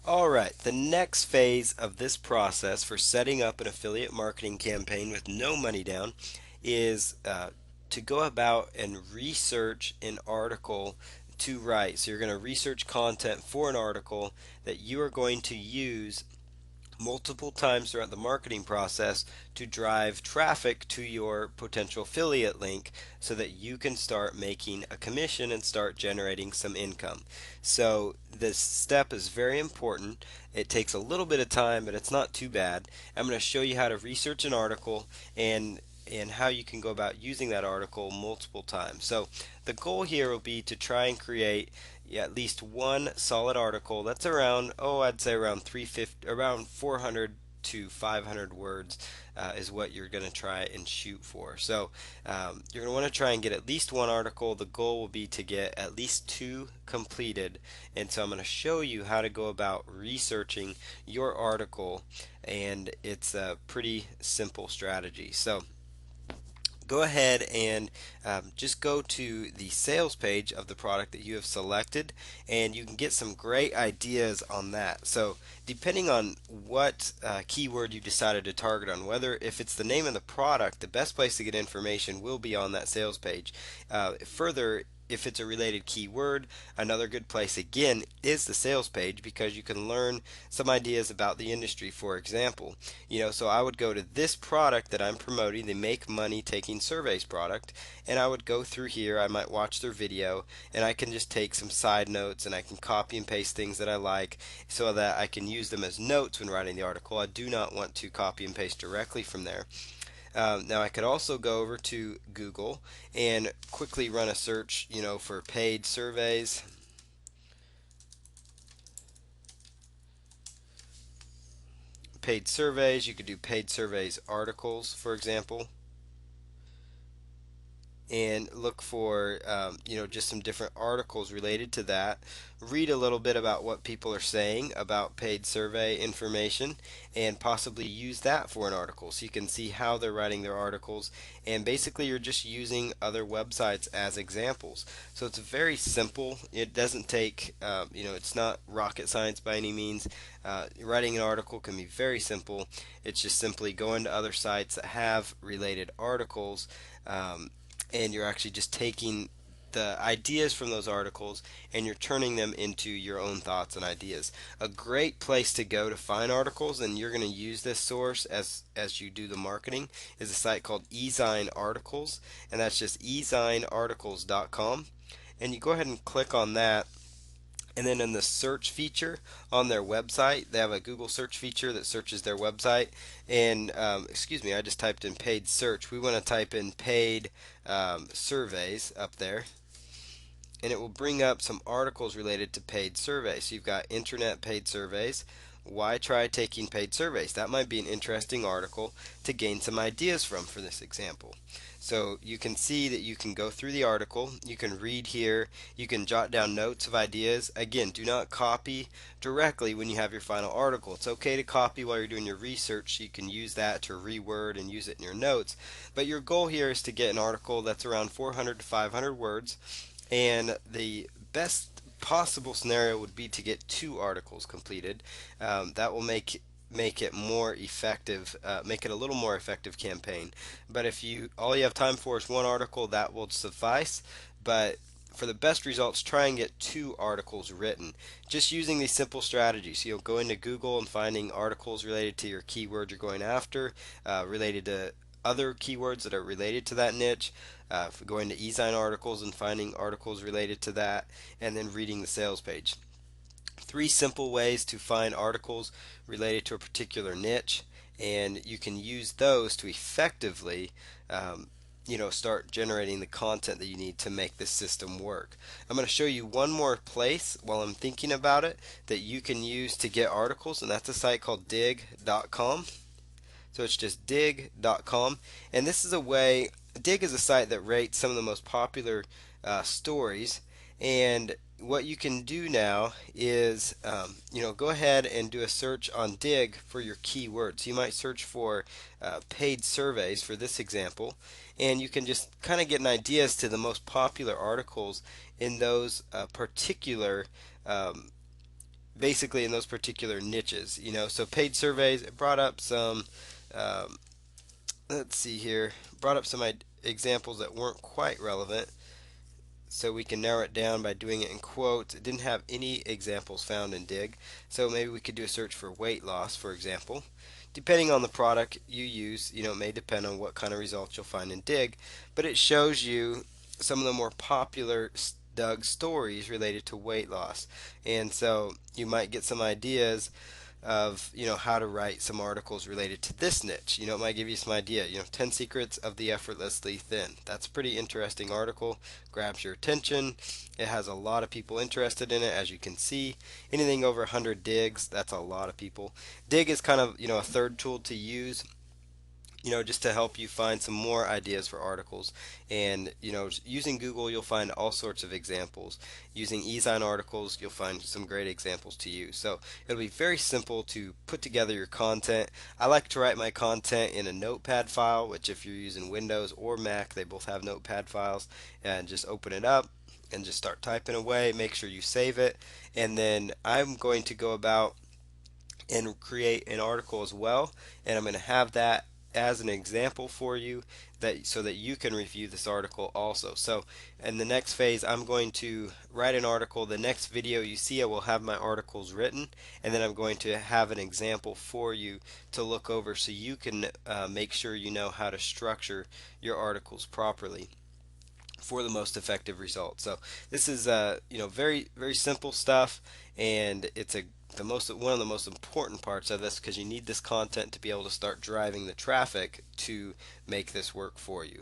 Alright, the next phase of this process for setting up an affiliate marketing campaign with no money down is to go about and research an article to write. So you're going to research content for an article that you are going to use multiple times throughout the marketing process to drive traffic to your potential affiliate link so that you can start making a commission and start generating some income. So this step is very important. It takes a little bit of time, but it's not too bad. I'm going to show you how to research an article and how you can go about using that article multiple times. So the goal here will be to try and create at least one solid article that's around, I'd say around 350, around 400 to 500 words is what you're going to try and shoot for. So you're going to want to try and get at least one article. The goal will be to get at least two completed. And so I'm going to show you how to go about researching your article, and it's a pretty simple strategy. So go ahead and just go to the sales page of the product that you have selected, and you can get some great ideas on that. So depending on what keyword you decided to target on, whether if it's the name of the product, the best place to get information will be on that sales page. Further, if it's a related keyword, another good place again is the sales page, because you can learn some ideas about the industry. For example, so I would go to this product that I'm promoting, the Make Money Taking Surveys product, and I would go through here. I might watch their video, and I can just take some side notes, and I can copy and paste things that I like so that I can use them as notes when writing the article. I do not want to copy and paste directly from there. Now I could also go over to Google and quickly run a search, for paid surveys. Paid surveys, you could do paid surveys articles, for example, and look for just some different articles related to that. Read a little bit about what people are saying about paid survey information, and possibly use that for an article so you can see how they're writing their articles. And basically you're just using other websites as examples. So it's very simple. It doesn't take it's not rocket science by any means. Writing an article can be very simple. It's just simply going to other sites that have related articles, and you're actually just taking the ideas from those articles and you're turning them into your own thoughts and ideas. A great place to go to find articles, and you're going to use this source as you do the marketing, is a site called eZine Articles, and that's just ezinearticles.com. And you go ahead and click on that, and then in the search feature on their website, they have a Google search feature that searches their website. And excuse me, I just typed in paid search. We want to type in paid surveys up there, and it will bring up some articles related to paid surveys. So you've got internet paid surveys. Why try taking paid surveys? That might be an interesting article to gain some ideas from for this example. So you can see that you can go through the article, you can read here, you can jot down notes of ideas. Again, do not copy directly when you have your final article. It's okay to copy while you're doing your research, so you can use that to reword and use it in your notes. But your goal here is to get an article that's around 400 to 500 words, and the best possible scenario would be to get two articles completed. That will make it more effective, make it a little more effective campaign. But if all you have time for is one article, that will suffice. But for the best results, try and get two articles written, just using these simple strategies. You'll go into Google and finding articles related to your keyword you're going after, related to other keywords that are related to that niche, going to eZine Articles and finding articles related to that, and then reading the sales page. Three simple ways to find articles related to a particular niche, and you can use those to effectively start generating the content that you need to make this system work. I'm going to show you one more place while I'm thinking about it that you can use to get articles, and that's a site called dig.com. So it's just dig.com, and this is a way. Dig is a site that rates some of the most popular stories, and what you can do now is go ahead and do a search on Dig for your keywords. You might search for paid surveys for this example, and you can just kind of get an idea as to the most popular articles in those particular basically in those particular niches. So paid surveys, it brought up some, um, let's see here, brought up some examples that weren't quite relevant. So we can narrow it down by doing it in quotes. It didn't have any examples found in Dig. So maybe we could do a search for weight loss, for example. Depending on the product you use, it may depend on what kind of results you'll find in Dig, but it shows you some of the more popular Doug stories related to weight loss. And so you might get some ideas of how to write some articles related to this niche. It might give you some idea. 10 secrets of the effortlessly thin. That's a pretty interesting article. Grabs your attention. It has a lot of people interested in it, as you can see. Anything over 100 digs, that's a lot of people. Dig is kind of a third tool to use, just to help you find some more ideas for articles. And, using Google, you'll find all sorts of examples. Using eZine articles, you'll find some great examples to use. So it'll be very simple to put together your content. I like to write my content in a notepad file, which if you're using Windows or Mac, they both have notepad files, and just open it up and just start typing away. Make sure you save it. And then I'm going to go about and create an article as well, and I'm going to have that as an example for you, that so that you can review this article also. So in the next phase, I'm going to write an article. The next video you see, I will have my articles written, and then I'm going to have an example for you to look over so you can make sure you know how to structure your articles properly for the most effective results. So this is very very simple stuff, and it's the most one of the most important parts of this, because you need this content to be able to start driving the traffic to make this work for you.